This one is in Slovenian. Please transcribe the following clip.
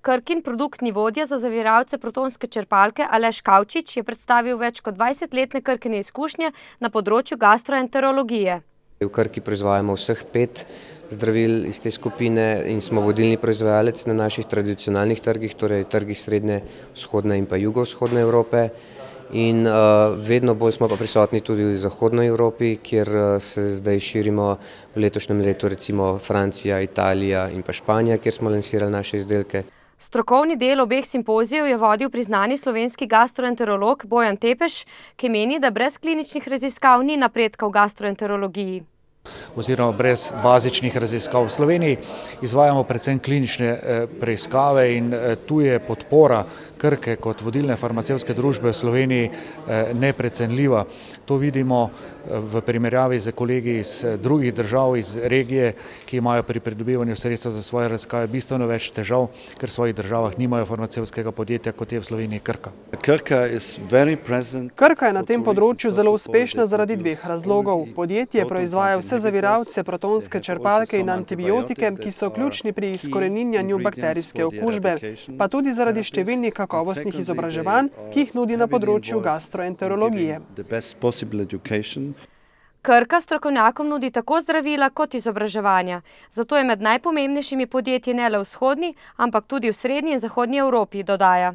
Krkin produktni vodja za zaviralce protonske črpalke Aleš Kavčič je predstavil več kot 20-letne Krkine izkušnje na področju gastroenterologije. V Krki proizvajamo vseh 5 zdravil iz te skupine in smo vodilni proizvajalec na naših tradicionalnih trgih, torej trgih srednje, vzhodne in pa jugovzhodne Evrope. In vedno bolj smo pa prisotni tudi v zahodnoj Evropi, kjer se zdaj širimo v letošnjem letu recimo Francija, Italija in pa Španija, kjer smo lansirali naše izdelke. Strokovni del obeh simpozijev je vodil priznani slovenski gastroenterolog Bojan Tepeš, ki meni, da brez kliničnih raziskav ni napredka v gastroenterologiji. Oziroma brez bazičnih raziskav. V Sloveniji izvajamo predvsem klinične preiskave in tu je podpora Krke kot vodilne farmacevtske družbe v Sloveniji neprecenljiva. To vidimo v primerjavi z kolegi iz drugih držav, iz regije, ki imajo pri pridobivanju sredstev za svoje raziskave bistveno več težav, ker v svojih državah nimajo farmacevtskega podjetja, kot je v Sloveniji Krka. Krka je na tem področju zelo uspešna zaradi 2 razlogov. Podjetje proizvaja vse zaviralce, protonske črpalke in antibiotike, ki so ključni pri izkoreninjanju bakterijske okužbe, pa tudi zaradi številnih kakovostnih izobraževanj, ki jih nudi na področju gastroenterologije. Krka strokovnjakom nudi tako zdravila kot izobraževanja, zato je med najpomembnejšimi podjetji ne le v vzhodni, ampak tudi v srednji in zahodnji Evropi, dodaja.